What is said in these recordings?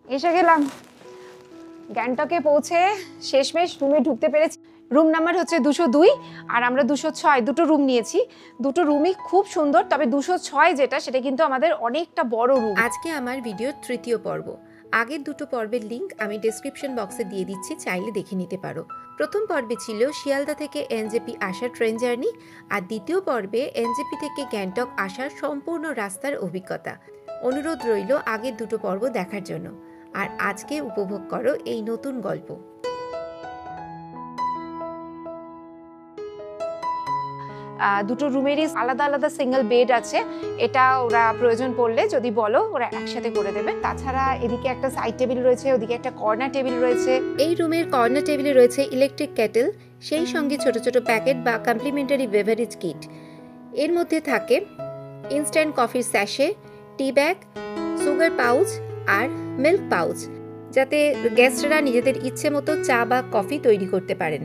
এসে গেলাম গ্যাংটকে পৌঁছে শেষমেশ রুমে ঢুকতে পেরেছি। রুম নাম্বার হচ্ছে 202 আর আমরা 206 দুটো রুম নিয়েছি। দুটো রুমই খুব সুন্দর, তবে 206 যেটা সেটা কিন্তু আমাদের অনেকটা বড় রুম। আজকে আমার ভিডিওর তৃতীয় পর্ব। আগের দুটো পর্বের লিঙ্ক আমি ডেসক্রিপশন বক্সে দিয়ে দিচ্ছি, চাইলে দেখে নিতে পারো। প্রথম পর্বে ছিল শিয়ালদা থেকে এনজেপি আসার ট্রেন জার্নি, আর দ্বিতীয় পর্বে এনজেপি থেকে গ্যাংটক আসার সম্পূর্ণ রাস্তার অভিজ্ঞতা। অনুরোধ রইল আগের দুটো পর্ব দেখার জন্য, আর আজকে উপভোগ করো এই নতুন গল্প। দুটো রুমেরই আলাদা আলাদা সিঙ্গেল বেড আছে, এটা ওরা প্রয়োজন পড়লে যদি বলো ওরা একসাথে করে দেবে। তাছাড়া এদিকে একটা সাইড টেবিল রয়েছে, ওদিকে একটা কর্নার টেবিল রয়েছে। এই রুমের কর্নার টেবিলে রয়েছে ইলেকট্রিক কেটেল, সেই সঙ্গে ছোট ছোট প্যাকেট বা কমপ্লিমেন্টারি বেভারেজ কিট। এর মধ্যে থাকে ইনস্ট্যান্ট কফির স্যাশে, টি ব্যাগ, সুগার পাউচ আর মিল্ক পাউচ, যাতে গেস্টরা নিজেদের ইচ্ছে মতো চা বা কফি তৈরি করতে পারেন।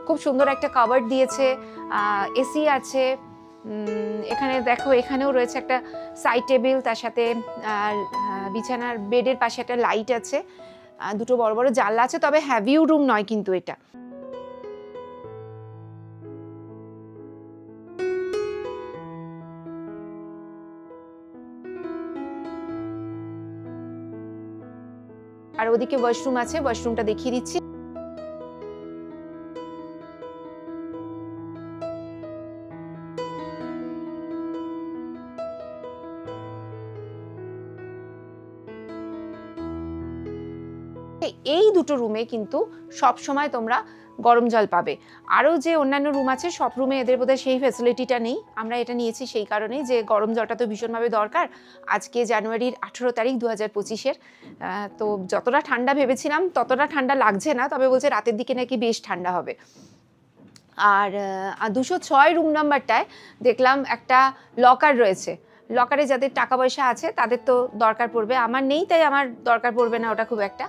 খুব সুন্দর একটা কাভার্ড দিয়েছে, এসি আছে। এখানে দেখো, এখানেও রয়েছে একটা সাইড টেবিল, তার সাথে বিছানার বেডের পাশে একটা লাইট আছে, দুটো বড় বড় জানলা আছে। তবে হ্যাভিউ রুম নয় কিন্তু এটা। আর ওদিকে ওয়াশরুম আছে, ওয়াশরুমটা দেখিয়ে দিচ্ছি। এই দুটো রুমে কিন্তু সব সময় তোমরা গরম জল পাবে। আরও যে অন্যান্য রুম আছে সব রুমে এদের বোধহয় সেই ফ্যাসিলিটিটা নেই। আমরা এটা নিয়েছি সেই কারণেই যে গরম জলটা তো ভীষণভাবে দরকার। আজকে জানুয়ারির 18 তারিখ 2025-এর, তো যতটা ঠান্ডা ভেবেছিলাম ততটা ঠান্ডা লাগছে না, তবে বলছে রাতের দিকে নাকি বেশ ঠান্ডা হবে। আর 206 রুম নাম্বারটায় দেখলাম একটা লকার রয়েছে। লকারে যাদের টাকা পয়সা আছে তাদের তো দরকার পড়বে, আমার নেই তাই আমার দরকার পড়বে না ওটা খুব একটা।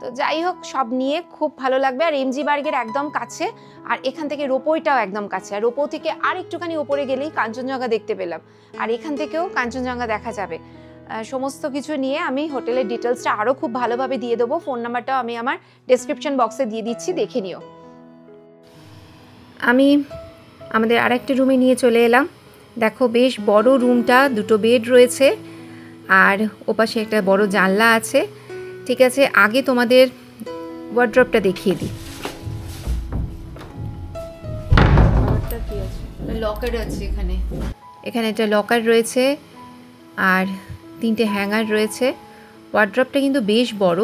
তো যাই হোক, সব নিয়ে খুব ভালো লাগবে। আর এমজি বার্গের একদম কাছে, আর এখান থেকে রোপওয়েটাও একদম কাছে। আর রোপও থেকে আর একটুখানি ওপরে গেলেই কাঞ্চনজঙ্ঘা দেখতে পেলাম, আর এখান থেকেও কাঞ্চনজঙ্ঘা দেখা যাবে। সমস্ত কিছু নিয়ে আমি হোটেলের ডিটেলসটা আরও খুব ভালোভাবে দিয়ে দেবো। ফোন নাম্বারটাও আমি আমার ডেসক্রিপশন বক্সে দিয়ে দিচ্ছি, দেখে নিও। আমি আমাদের আরেকটা রুমে নিয়ে চলে এলাম। দেখো, বেশ বড় রুমটা, দুটো বেড রয়েছে আর ওপাশে একটা বড় জানলা আছে। ঠিক আছে, আগে তোমাদের ওয়ার্ড্রপটা দেখিয়ে দিই। লকার আছে এখানে, এখানে একটা লকার রয়েছে আর 3টে হ্যাঙ্গার রয়েছে। ওয়ার্ড্রপটা কিন্তু বেশ বড়,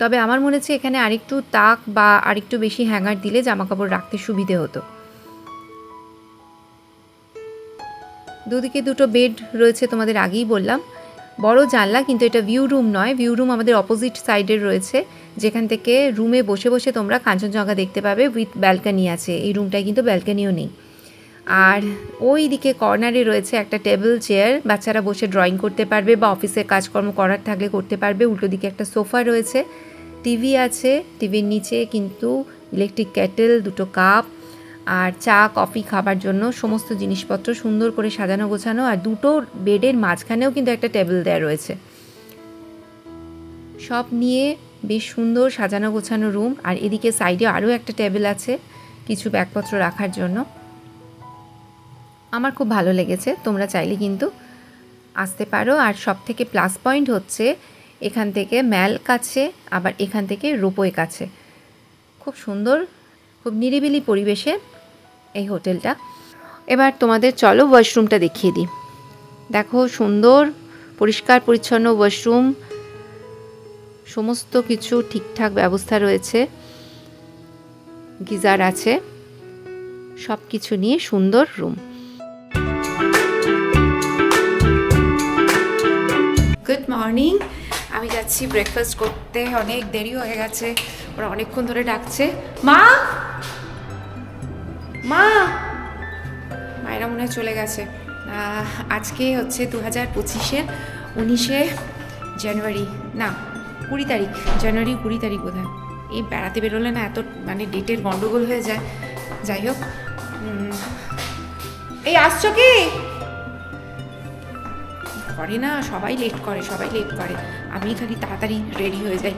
তবে আমার মনে হচ্ছে এখানে আরেকটু তাক বা আরেকটু বেশি হ্যাঙ্গার দিলে জামাকাপড় রাখতে সুবিধে হতো। দুদিকে দুটো বেড রয়েছে, তোমাদের আগেই বললাম। বড় জানলা, কিন্তু এটা ভিউ রুম নয়। ভিউ রুম আমাদের অপোজিট সাইডে রয়েছে, যেখান থেকে রুমে বসে বসে তোমরা কাঞ্চনজঙ্ঘা দেখতে পাবে। উইথ ব্যালকানি আছে, এই রুমটায় কিন্তু ব্যালকানিও নেই। আর ওই দিকে কর্নারে রয়েছে একটা টেবিল চেয়ার, বাচ্চারা বসে ড্রয়িং করতে পারবে বা অফিসের কাজকর্ম করার থাকলে করতে পারবে। উল্টো দিকে একটা সোফা রয়েছে, টিভি আছে, টিভির নিচে কিন্তু ইলেকট্রিক কেটেল, দুটো কাপ আর চা কফি খাবার জন্য সমস্ত জিনিসপত্র সুন্দর করে সাজানো গোছানো। আর দুটো বেডের মাঝখানেও কিন্তু একটা টেবিল দেওয়া রয়েছে। সব নিয়ে বেশ সুন্দর সাজানো গোছানো রুম। আর এদিকে সাইডে আরও একটা টেবিল আছে কিছু ব্যাগপত্র রাখার জন্য। আমার খুব ভালো লেগেছে, তোমরা চাইলে কিন্তু আসতে পারো। আর সব থেকে প্লাস পয়েন্ট হচ্ছে এখান থেকে ম্যাল কাছে, আবার এখান থেকে রোপওয়ে কাছে। খুব সুন্দর, খুব নিরিবিলি পরিবেশে এই হোটেলটা। এবার তোমাদের চলো ওয়াশরুমটা দেখিয়ে দিই। দেখো, সুন্দর পরিষ্কার পরিচ্ছন্ন ওয়াশরুম, সমস্ত কিছু ঠিকঠাক ব্যবস্থা রয়েছে, গিজার আছে, সব কিছু নিয়ে সুন্দর রুম। গুড মর্নিং, আমি যাচ্ছি ব্রেকফাস্ট করতে। অনেক দেরি হয়ে গেছে, ওরা অনেকক্ষণ ধরে ডাকছে। মা, মা, মায়েরা মনে হয় চলে গেছে। আজকে হচ্ছে 2025-এর 19শে জানুয়ারি, না 20 তারিখ, জানুয়ারি 20 তারিখ বোধ হয়। এই বেড়াতে বেরোলে না এত মানে ডেটের গন্ডগোল হয়ে যায়। যাই হোক, এই আসছো কি? করে না, সবাই লেট করে, আমি খালি তাড়াতাড়ি রেডি হয়ে যাই।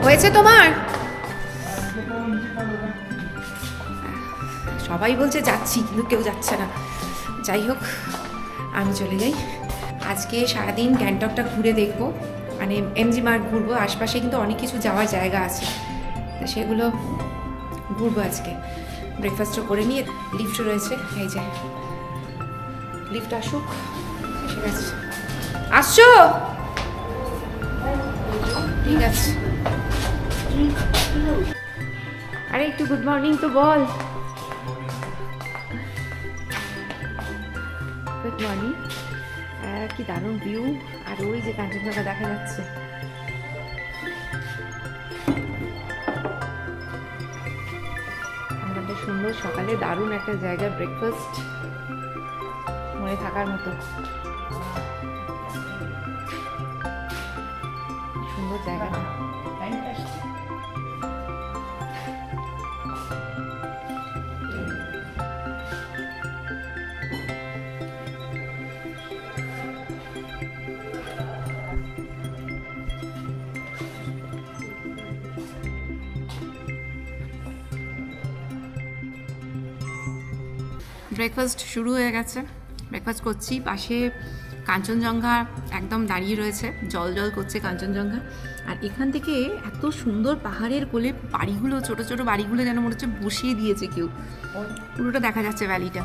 হয়েছে তোমার? সবাই বলছে যাচ্ছি, কিন্তু কেউ যাচ্ছে না। যাই হোক, আমি চলে যাই। আজকে সারাদিন গ্যাংটকটা ঘুরে দেখবো, মানে এমজি মার্গ ঘুরবো। আশপাশে কিন্তু অনেক কিছু যাওয়ার জায়গা আছে, তো সেগুলো ঘুরবো আজকে। ব্রেকফাস্টও করে নিয়ে লিফট রয়েছে, এই যে লিফট আসুক। ঠিক আছে, আসছো? ঠিক আছে। আরে একটু গুড মর্নিং তো বল। Good morning. কি দারুণ ভিউ, আর ওই যে কাঞ্চনজঙ্ঘা দেখা যাচ্ছে। আমাদের সুন্দর সকালে দারুণ একটা জায়গা, ব্রেকফাস্ট মনে থাকার মতো সুন্দর জায়গা। ব্রেকফাস্ট শুরু হয়ে গেছে, ব্রেকফাস্ট করছি। পাশে কাঞ্চনজঙ্ঘা একদম দাঁড়িয়ে রয়েছে, জল জল করছে কাঞ্চনজঙ্ঘা। আর এখান থেকে এত সুন্দর পাহাড়ের কোলে বাড়িগুলো, ছোট ছোট বাড়িগুলো যেন মনে হচ্ছে বসিয়ে দিয়েছে কেউ, পুরোটা দেখা যাচ্ছে ভ্যালিটা।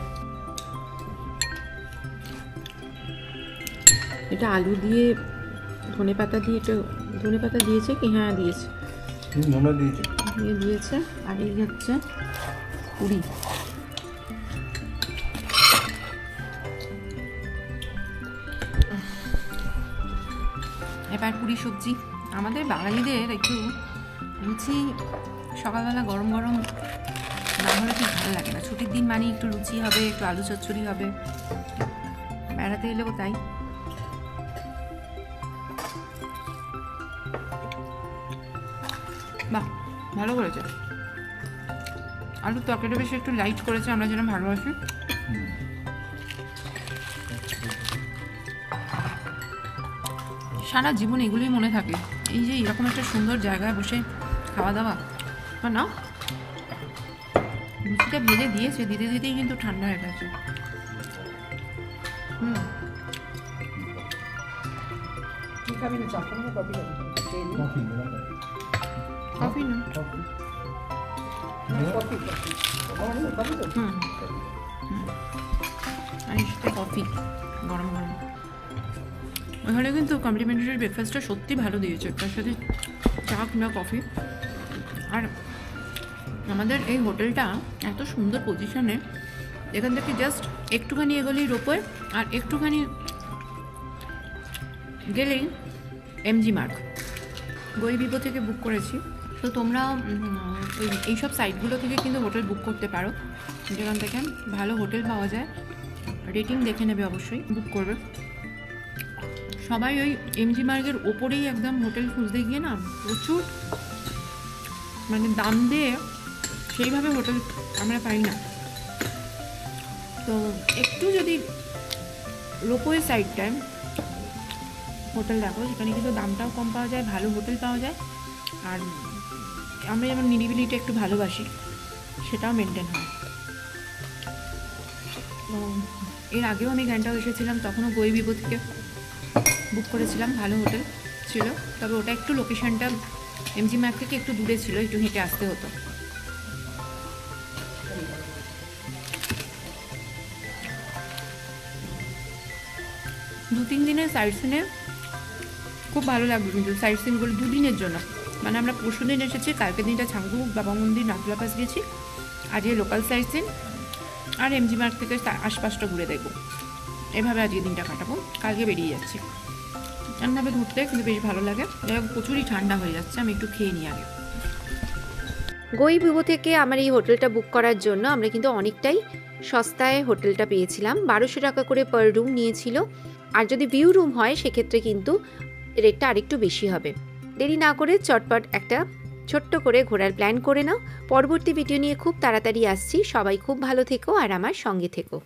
এটা আলু দিয়ে ধনে পাতা দিয়ে, এটা ধনে পাতা দিয়েছে কি? হ্যাঁ দিয়েছে, দিয়েছে। আর এই হচ্ছে পুরি। এবার পুরি সবজি। আমাদের বাঙালিদের একটু লুচি সকালবেলা গরম গরম না হলে ঠিক ভালো লাগে না। ছুটির দিন মানে একটু লুচি হবে, একটু আলু চচ্চড়ি হবে, বেড়াতে এলেও তাই। বাহ, ভালো করেছে। আলুর তরকারিটা বেশি একটু লাইট করেছে, আমরা যেন ভালোবাসি। সারা জীবন এগুলোই মনে থাকে, এই যে এরকম একটা সুন্দর জায়গায় বসে খাওয়া দাওয়া। না, লুচিটা ভেজে দিয়েছে, দিতে দিতেই কিন্তু ঠান্ডা হয়ে গেছে। কফি না, কফি গরম গরম। ওখানে কিন্তু কমপ্লিমেন্টারি ব্রেকফাস্টটা সত্যি ভালো দিয়েছে, তার সাথে চা কিংবা কফি। আর আমাদের এই হোটেলটা এত সুন্দর পজিশনে, এখান থেকে জাস্ট একটুখানি এগোলেই রোপওয়ে, আর একটুখানি গেলেই এমজি মার্গ। গৈবিবো থেকে বুক করেছি, তো তোমরা এইসব সাইটগুলো থেকে কিন্তু হোটেল বুক করতে পারো, যেখান থেকে ভালো হোটেল পাওয়া যায়। রেটিং দেখে নেবে, অবশ্যই বুক করবে। সবাই ওই এমজি মার্গের ওপরেই একদম হোটেল খুঁজতে গিয়ে না প্রচুর মানে দাম দিয়ে সেইভাবে হোটেল আমরা পাই না। তো একটু যদি রোপওয়ে সাইডটায় হোটেল দেখো, সেখানে কিন্তু দামটাও কম পাওয়া যায়, ভালো হোটেল পাওয়া যায়। আর আমরা যেমন নিরিবিলিটা একটু ভালোবাসি, সেটাও মেনটেন হয়। তো এর আগেও আমি গ্যাংটক এসেছিলাম, তখনও গৈবিবো থেকে বুক করেছিলাম, ভালো হোটেল ছিল। তবে ওটা একটু লোকেশনটা এমজি মার্গ থেকে একটু দূরে ছিল, একটু হেঁটে আসতে হতো। দু-তিন দিনের সাইট সিনে খুব ভালো লাগবে, কিন্তু সাইট সিনগুলো দুদিনের জন্য। মানে আমরা পরশু দিন এসেছি, কালকের দিনটা ছাংদুক, বাবা মন্দির, নাথুলা পাস গেছি, আজকে লোকাল সাইট সিন আর এমজি মার্গ থেকে আশপাশটা ঘুরে দেখবো। এভাবে আজকে দিনটা কাটাবো, কালকে বেরিয়ে যাচ্ছি। এমনভাবে ঘুরতে কিন্তু বেশ ভালো লাগে। প্রচুরই ঠান্ডা হয়ে যাচ্ছে, আমি একটু খেয়ে নিই আগে। গৈবিবো থেকে আমার এই হোটেলটা বুক করার জন্য আমরা কিন্তু অনেকটাই সস্তায় হোটেলটা পেয়েছিলাম। 1200 টাকা করে পার রুম নিয়েছিল। আর যদি ভিউ রুম হয় সেক্ষেত্রে কিন্তু রেটটা আরেকটু বেশি হবে। দেরি না করে চটপট একটা ছোট্ট করে ঘোরার প্ল্যান করে নাও। পরবর্তী ভিডিও নিয়ে খুব তাড়াতাড়ি আসছি। সবাই খুব ভালো থেকো আর আমার সঙ্গে থেকো।